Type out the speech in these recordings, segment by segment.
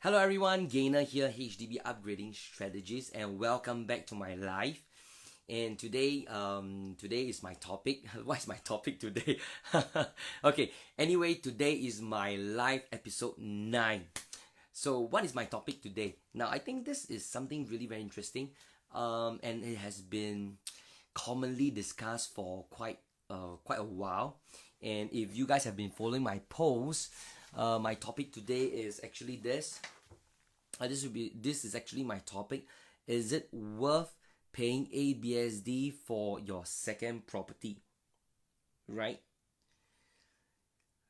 Hello everyone, Gainer here, HDB Upgrading Strategies, and welcome back to my live. And today is my topic. What is my topic today? Okay, anyway, today is my live episode 9. So what is my topic today? Now, I think this is something really very interesting, and it has been commonly discussed for quite a while. And if you guys have been following my posts, my topic today is actually this. This is actually my topic. Is it worth paying ABSD for your second property? Right?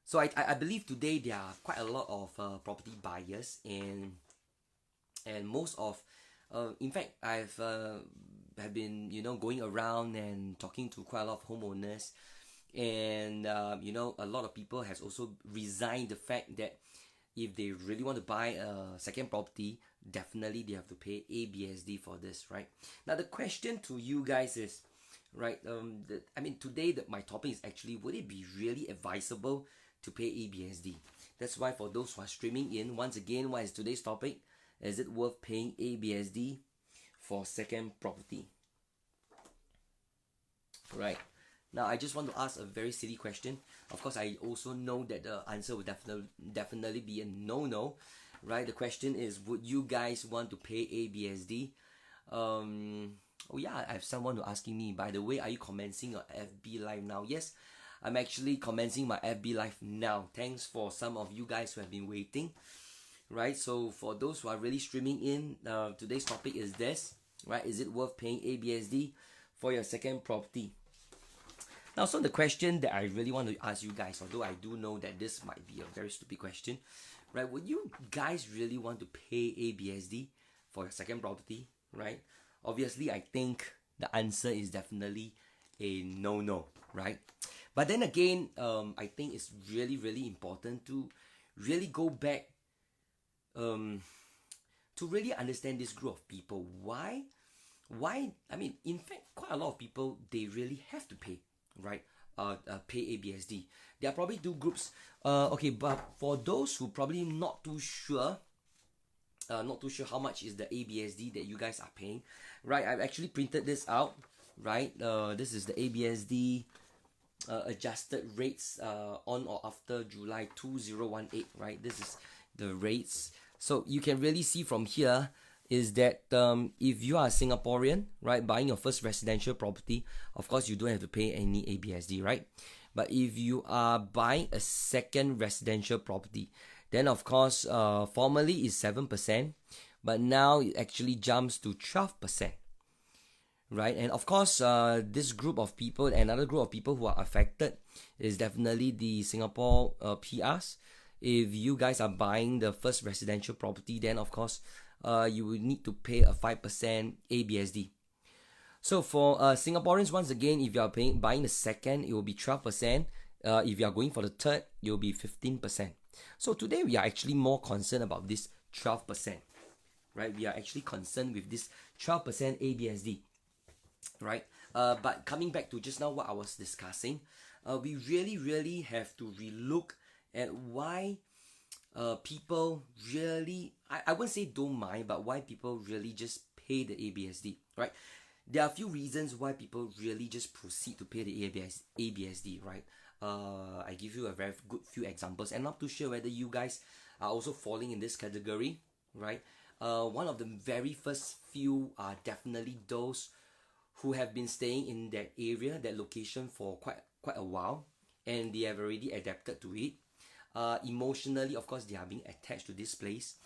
So I believe today there are quite a lot of property buyers, and most of in fact have been going around and talking to quite a lot of homeowners, and a lot of people has also resigned the fact that if they really want to buy a second property, definitely they have to pay ABSD for this, right? Now the question to you guys is, right, today my topic is actually, would it be really advisable to pay ABSD? That's why for those who are streaming in, once again, what is today's topic? Is it worth paying ABSD for second property? Right. Now, I just want to ask a very silly question. Of course, I also know that the answer will definitely be a no, right? The question is, would you guys want to pay ABSD? Oh yeah, I have someone asking me, by the way, are you commencing your FB Live now? Yes, I'm actually commencing my FB Live now. Thanks for some of you guys who have been waiting, right? So for those who are really streaming in, today's topic is this, right? Is it worth paying ABSD for your second property? Now, so the question that I really want to ask you guys, although I do know that this might be a very stupid question, right? Would you guys really want to pay ABSD for your second property, right? Obviously, I think the answer is definitely a no, right? But then again, I think it's really, really important to really go back to really understand this group of people. Why? I mean, in fact, quite a lot of people, they really have to pay, right? Pay ABSD. There are probably two groups. Okay, but for those who probably not too sure how much is the ABSD that you guys are paying, right? I've actually printed this out, right? This is the ABSD adjusted rates on or after July 2018, right? This is the rates. So you can really see from here is that if you are a Singaporean, right, buying your first residential property, of course you don't have to pay any ABSD, right? But if you are buying a second residential property, then of course formerly is 7%, but now it actually jumps to 12%, right? And of course this group of people, another group of people who are affected is definitely the Singapore PRs. If you guys are buying the first residential property, then of course you will need to pay a 5% ABSD. So for Singaporeans, once again, if you are buying the second, it will be 12%. If you are going for the third, it will be 15%. So today we are actually more concerned about this 12%, right? We are actually concerned with this 12% ABSD, right? But coming back to just now what I was discussing, we really have to relook at why people really, I wouldn't say don't mind, but why people really just pay the ABSD, right? There are a few reasons why people really just proceed to pay the ABSD, right? I give you a very good few examples, and not too sure whether you guys are also falling in this category, right? One of the very first few are definitely those who have been staying in that area, that location for quite a while, and they have already adapted to it. Emotionally, of course, they are being attached to this place,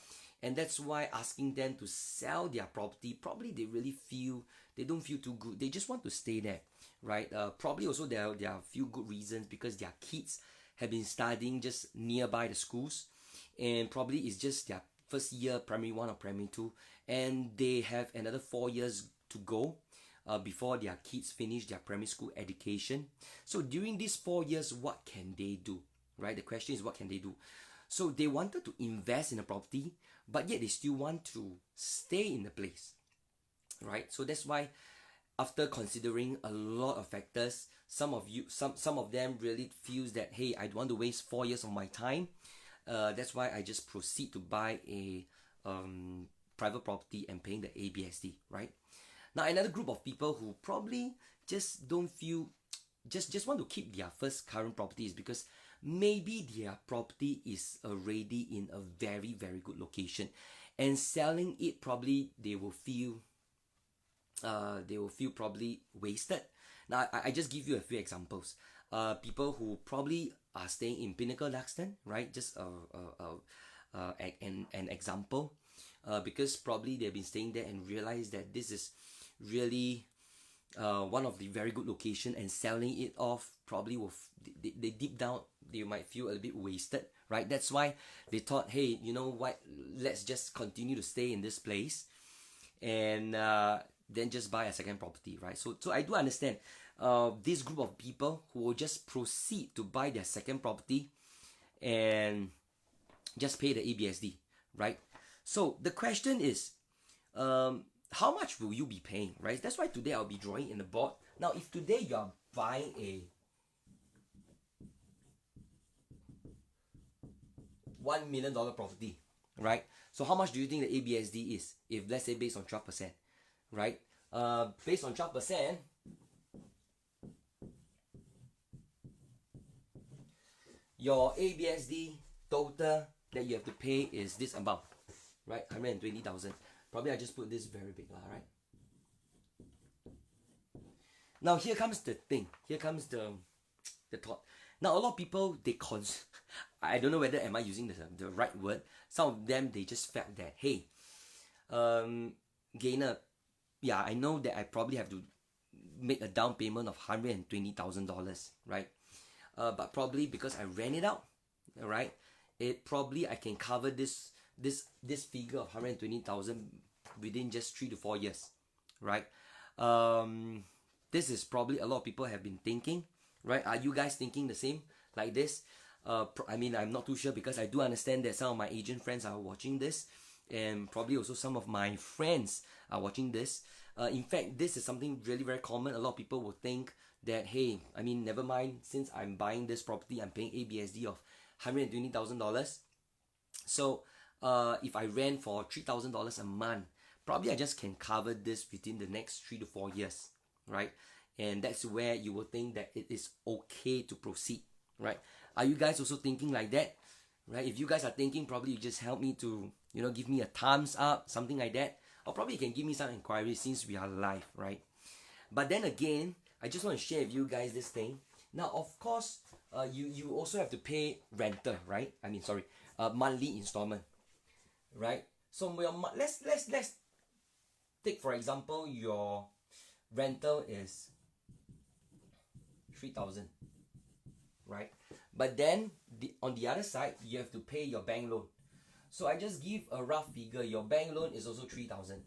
and that's why asking them to sell their property, probably they don't feel too good. They just want to stay there, right? Probably also there are a few good reasons, because their kids have been studying just nearby the schools, and probably it's just their first year, primary 1 or primary 2, and they have another 4 years to go before their kids finish their primary school education. So during these 4 years, what can they do? Right? The question is, what can they do? So they wanted to invest in a property, but yet they still want to stay in the place, right? So that's why, after considering a lot of factors, some of them really feels that, hey, I don't want to waste 4 years of my time, That's why I just proceed to buy a private property and paying the ABSD, right? Now another group of people who probably just don't feel, just want to keep their first current property is because maybe their property is already in a very very good location, and selling it probably they will feel probably wasted. Now I just give you a few examples. People who probably are staying in Pinnacle Duxton, right? Just an example, because probably they've been staying there and realize that this is really one of the very good location, and selling it off probably will they deep down they might feel a little bit wasted, right? That's why they thought, hey, you know what, let's just continue to stay in this place and then just buy a second property, right? So I do understand this group of people who will just proceed to buy their second property and just pay the ABSD, right? So the question is, how much will you be paying, right? That's why today I'll be drawing in the board. Now, if today you are buying a $1 million property, right? So how much do you think the ABSD is? If let's say based on 12%, right? Based on 12%, your ABSD total that you have to pay is this amount, right? 120,000. Probably I just put this very big, right? Now here comes the thing. Here comes the thought. Now a lot of people I don't know whether am I using the right word. Some of them they just felt that, hey, Gainer, yeah, I know that I probably have to make a down payment of $120,000, right? But probably because I rent it out, right? It probably I can cover this figure of 120,000 within just 3 to 4 years, right? This is probably a lot of people have been thinking, right? Are you guys thinking the same like this? I mean, I'm not too sure because I do understand that some of my agent friends are watching this, and probably also some of my friends are watching this. In fact, this is something really very common. A lot of people will think that, hey, I mean, never mind, since I'm buying this property, I'm paying ABSD of $120,000. So if I rent for $3,000 a month, probably I just can cover this within the next 3 to 4 years, right? And that's where you will think that it is okay to proceed, right? Are you guys also thinking like that, right? If you guys are thinking, probably you just help me to, give me a thumbs up, something like that. Or probably you can give me some inquiries since we are live, right? But then again, I just want to share with you guys this thing. Now, of course, you also have to pay rental, right? I mean, sorry, monthly installment, right? So let's take for example your rental is 3,000, right? But then on the other side, you have to pay your bank loan. So I just give a rough figure. Your bank loan is also 3,000.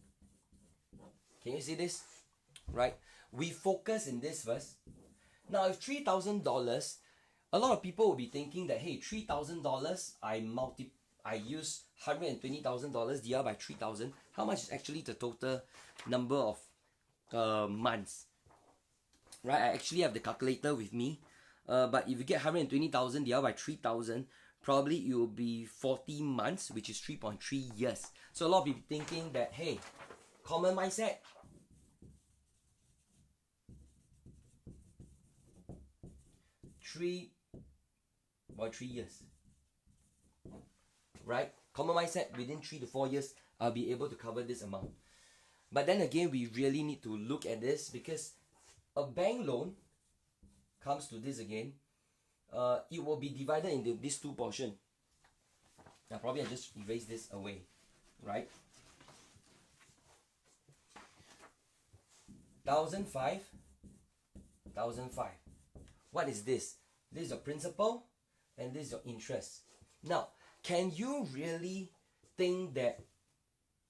Can you see this? Right? We focus in this first. Now, if $3,000, a lot of people will be thinking that, hey, $3,000, I use $120,000 divided by 3,000. How much is actually the total number of months? Right? I actually have the calculator with me. But if you get 120,000 divided by 3,000, probably it will be 40 months, which is 3.3 years. So a lot of people thinking that, hey, common mindset. Three years. Right? Common mindset, within 3 to 4 years, I'll be able to cover this amount. But then again, we really need to look at this because a bank loan comes to this again. It will be divided into these two portions. Now probably I just erase this away, right? 1,005. What is this? This is your principal and this is your interest. Now, can you really think that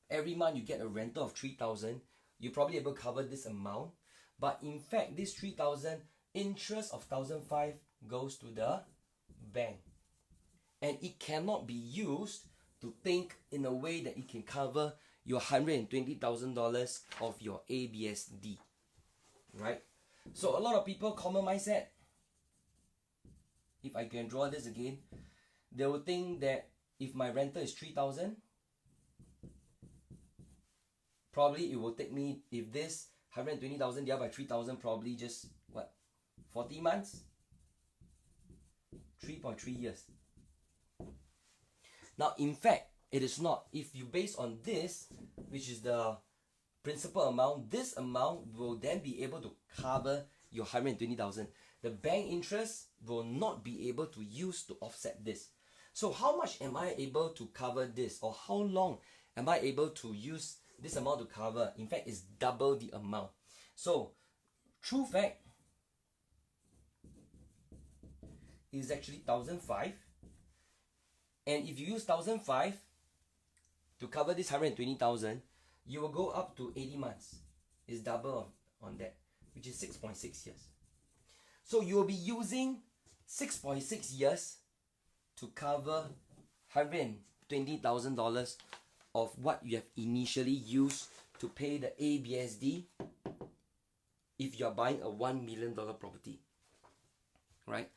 every month you get a rental of 3,000, you're probably able to cover this amount? But in fact, this 3,000 interest of 1,005 goes to the bank, and it cannot be used to think in a way that it can cover your $120,000 of your ABSD, right? So a lot of people common mindset. If I can draw this again, they will think that if my rental is 3,000, probably it will take me, if this 120,000 divided by 3,000, probably just what, 40 months, 3.3 years. Now in fact it is not. If you base on this, which is the principal amount, this amount will then be able to cover your 120,000. The bank interest will not be able to use to offset this. So how much am I able to cover this, or how long am I able to use this amount to cover? In fact, it's double the amount. So true fact is actually 1,005, and if you use 1,005 to cover this 120,000, you will go up to 80 months. It's double on that, which is 6.6 years. So you will be using 6.6 years to cover $120,000 of what you have initially used to pay the ABSD if you're buying a $1 million property, right?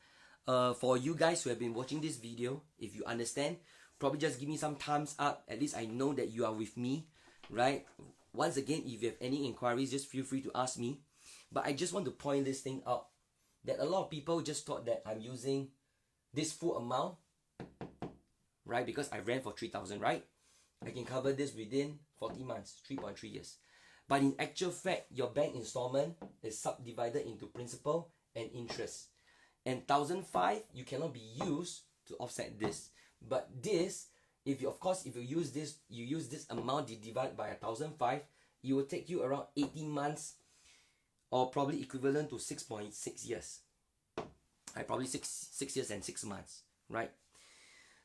For you guys who have been watching this video, if you understand, probably just give me some thumbs up. At least I know that you are with me, right? Once again, if you have any inquiries, just feel free to ask me. But I just want to point this thing out, that a lot of people just thought that I'm using this full amount, right? Because I rent for 3,000, right? I can cover this within 40 months, 3.3 years. But in actual fact, your bank installment is subdivided into principal and interest. And 1,005, you cannot be used to offset this. But this, if you use this amount divided by 1,005, it will take you around 18 months, or probably equivalent to 6.6 years. Probably six years and 6 months, right?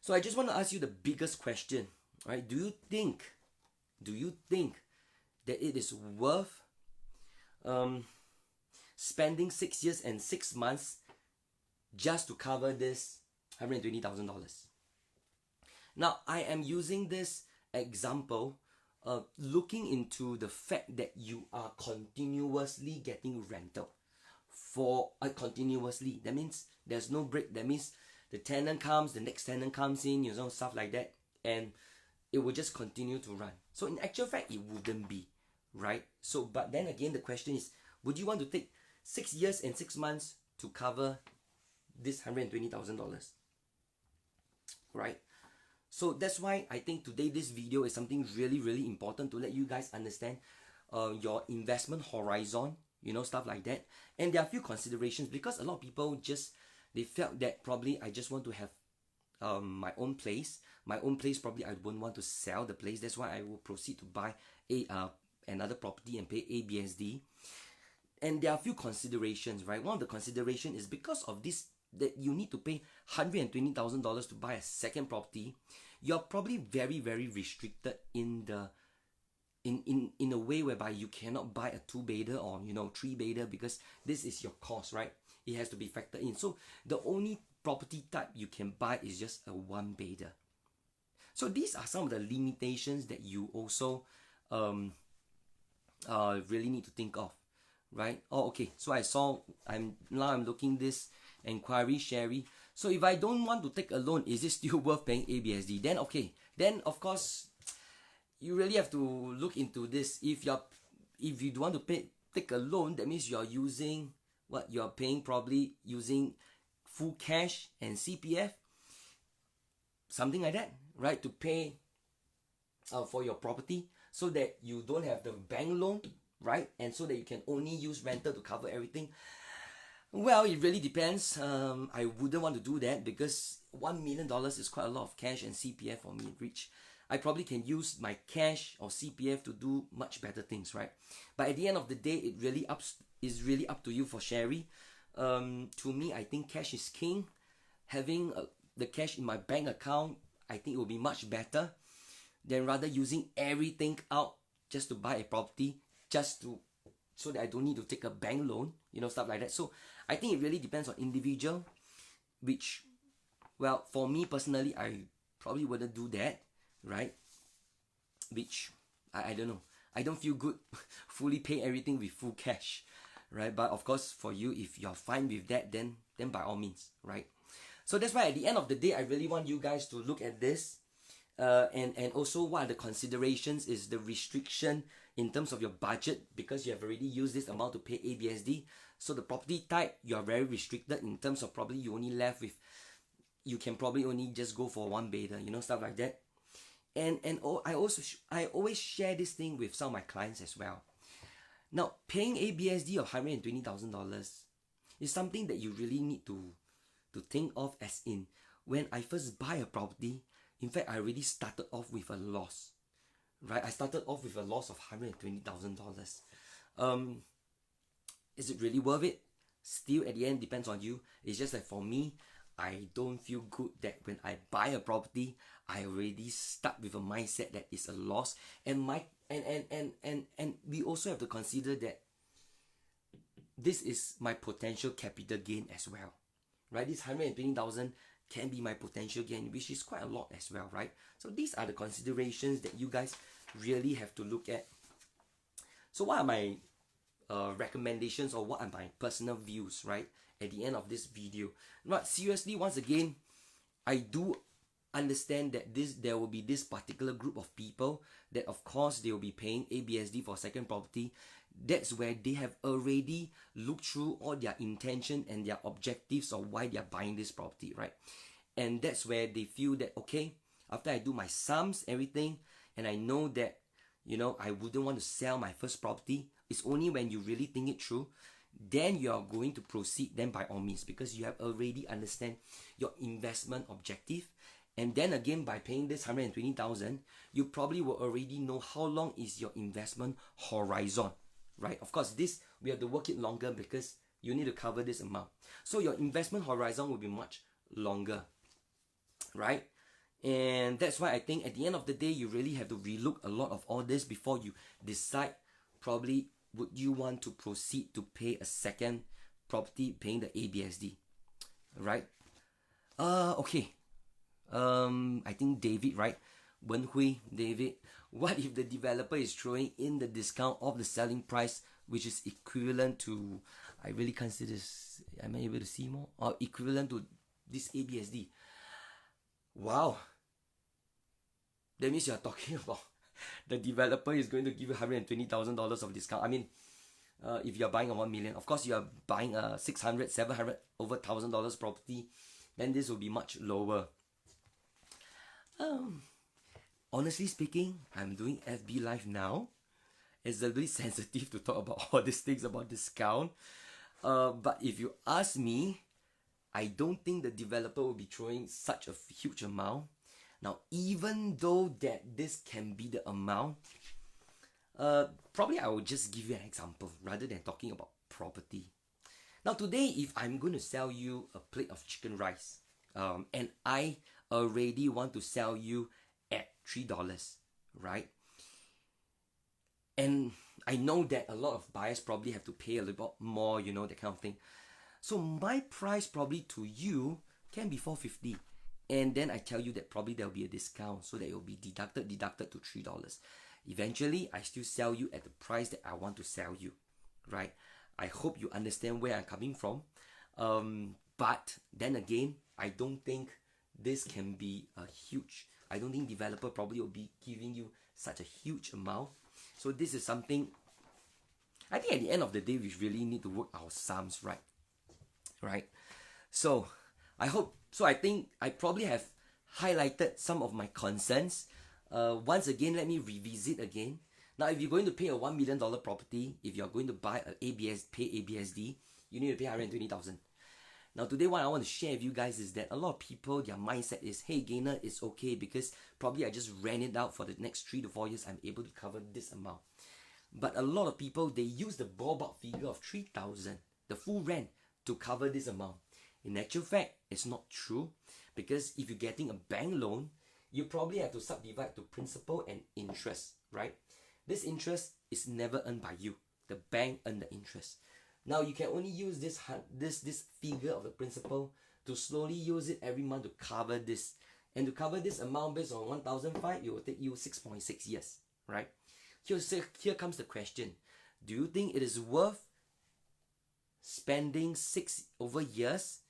So I just want to ask you the biggest question, right? Do you think that it is worth spending 6 years and 6 months just to cover this $120,000? Now, I am using this example looking into the fact that you are continuously getting rental for continuously. That means there's no break. That means the tenant comes, the next tenant comes in, you know, stuff like that, and it will just continue to run. So in actual fact, it wouldn't be, right? So, but then again, the question is, would you want to take 6 years and 6 months to cover this $120,000, right? So that's why I think today this video is something really, really important to let you guys understand your investment horizon, you know, stuff like that. And there are a few considerations, because a lot of people they felt that probably I just want to have my own place. My own place, probably I wouldn't want to sell the place. That's why I will proceed to buy another property and pay ABSD. And there are a few considerations, right? One of the consideration is because of this, that you need to pay $120,000 to buy a second property. You're probably very, very restricted in a way whereby you cannot buy a 2-bedder or 3-bedder, because this is your cost, right? It has to be factored in. So the only property type you can buy is just a 1-bedder. So these are some of the limitations that you also really need to think of, right? Oh, okay. So I'm looking this inquiry, Sherry. So if I don't want to take a loan, is it still worth paying ABSD? Then okay. Then of course, you really have to look into this. If you don't want to take a loan, that means you're using what you're paying, probably using full cash and CPF, something like that, right? To pay for your property, so that you don't have the bank loan, right? And so that you can only use rental to cover everything. Well, it really depends. I wouldn't want to do that, because $1 million is quite a lot of cash and CPF for me, Rich. I probably can use my cash or CPF to do much better things, right? But at the end of the day, it is really up to you. For Sherry, to me, I think cash is king. Having the cash in my bank account, I think it will be much better than rather using everything out just to buy a property, so that I don't need to take a bank loan, stuff like that. So I think it really depends on individual, which, well, for me personally, I probably wouldn't do that, right? Which, I don't know. I don't feel good fully pay everything with full cash, right? But of course, for you, if you're fine with that, then by all means, right? So that's why at the end of the day, I really want you guys to look at this. And also what are the considerations is the restriction in terms of your budget, because you have already used this amount to pay ABSD. So the property type, you are very restricted in terms of probably you only left with, you can probably only just go for one bedder, you know, stuff like that. And I always share this thing with some of my clients as well. Now, paying ABSD of $120,000 is something that you really need to think of, as in, when I first buy a property, in fact, I already started off with a loss, right? I started off with a loss of $120,000. Is it really worth it? Still, at the end, depends on you. It's just like for me, I don't feel good that when I buy a property, I already start with a mindset that it's a loss. And we also have to consider that this is my potential capital gain as well, right? This 120,000 can be my potential gain, which is quite a lot as well, right? So these are the considerations that you guys really have to look at. So what are my recommendations, or what are my personal views, right, at the end of this video? But seriously, once again, I do understand that there will be this particular group of people that of course they will be paying ABSD for second property. That's where they have already looked through all their intention and their objectives of why they are buying this property, right? And that's where they feel that, okay, after I do my sums, everything, and I know that, you know, I wouldn't want to sell my first property. It's only when you really think it through, then you are going to proceed then by all means, because you have already understand your investment objective. And then again, by paying this 120,000, you probably will already know how long is your investment horizon, right? Of course, this we have to work it longer because you need to cover this amount. So your investment horizon will be much longer, right? And that's why I think at the end of the day, you really have to relook a lot of all this before you decide probably would you want to proceed to pay a second property paying the ABSD, right? Okay. I think David, right? Wen Hui, David, what if the developer is throwing in the discount of the selling price, which is equivalent to, I really can't see this, am I able to see more? Or equivalent to this ABSD. Wow. That means you are talking about the developer is going to give you $120,000 of discount. I mean, if you are buying a 1 million, of course you are buying a 600, 700, over $1,000 property, then this will be much lower. Honestly speaking, I'm doing FB Live now. It's a bit sensitive to talk about all these things about discount. But if you ask me, I don't think the developer will be throwing such a huge amount. Now, even though that this can be the amount, probably I will just give you an example rather than talking about property. Now, today, if I'm going to sell you a plate of chicken rice, and I already want to sell you at $3, right? And I know that a lot of buyers probably have to pay a little bit more, you know, that kind of thing. So my price probably to you can be $4.50. And then I tell you that probably there will be a discount, so that it will be deducted to $3. Eventually, I still sell you at the price that I want to sell you, right? I hope you understand where I'm coming from. But then again, I don't think this can be a huge, I don't think developer probably will be giving you such a huge amount. So this is something, I think at the end of the day, we really need to work our sums right? So I think I probably have highlighted some of my concerns. Once again, let me revisit again. Now, if you're going to pay a $1 million property, if you're going to buy pay ABSD, you need to pay $120,000. Now, today what I want to share with you guys is that a lot of people, their mindset is, hey, Gainer, it's okay because probably I just rent it out for the next 3 to 4 years, I'm able to cover this amount. But a lot of people, they use the ballpark figure of $3,000, the full rent, to cover this amount. In actual fact, it's not true, because if you're getting a bank loan, you probably have to subdivide to principal and interest, right? This interest is never earned by you. The bank earns the interest. Now you can only use this figure of the principal to slowly use it every month to cover this. And to cover this amount based on 1,005, it will take you 6.6 years, right? Here comes the question. Do you think it is worth spending 6 over years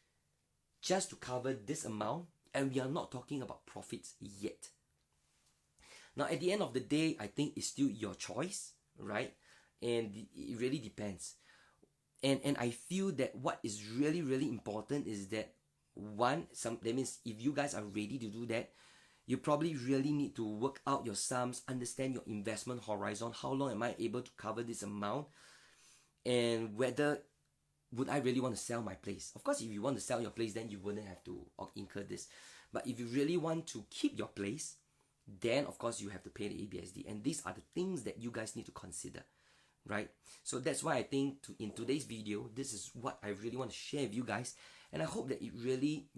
just to cover this amount, and we are not talking about profits yet. Now, at the end of the day, I think it's still your choice, right? And it really depends. And I feel that what is really, really important is that that means if you guys are ready to do that, you probably really need to work out your sums, understand your investment horizon, how long am I able to cover this amount, and whether would I really want to sell my place. Of course, if you want to sell your place, then you wouldn't have to incur this. But if you really want to keep your place, then of course you have to pay the ABSD. And these are the things that you guys need to consider, right? So that's why I think in today's video, this is what I really want to share with you guys. And I hope that it really,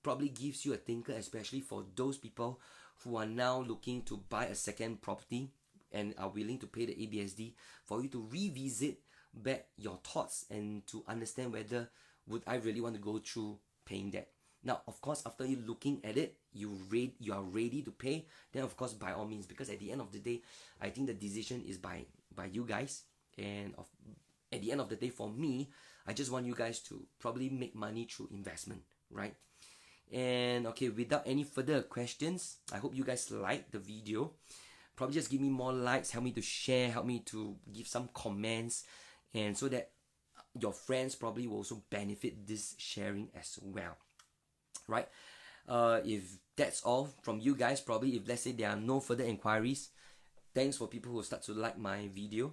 probably gives you a thinker, especially for those people who are now looking to buy a second property and are willing to pay the ABSD, for you to revisit back your thoughts and to understand whether would I really want to go through paying that. Now, of course, after you looking at it, you are ready to pay, then of course by all means, because at the end of the day, I think the decision is by you guys. And at the end of the day, for me, I just want you guys to probably make money through investment, right? And okay, without any further questions, I hope you guys like the video. Probably just give me more likes, help me to share, help me to give some comments, and so that your friends probably will also benefit this sharing as well, right? If that's all from you guys, probably if let's say there are no further inquiries, thanks for people who start to like my video,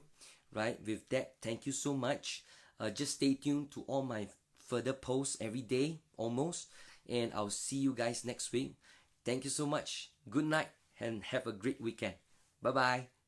right? With that, thank you so much. Just stay tuned to all my further posts every day almost, and I'll see you guys next week. Thank you so much. Good night and have a great weekend. Bye bye.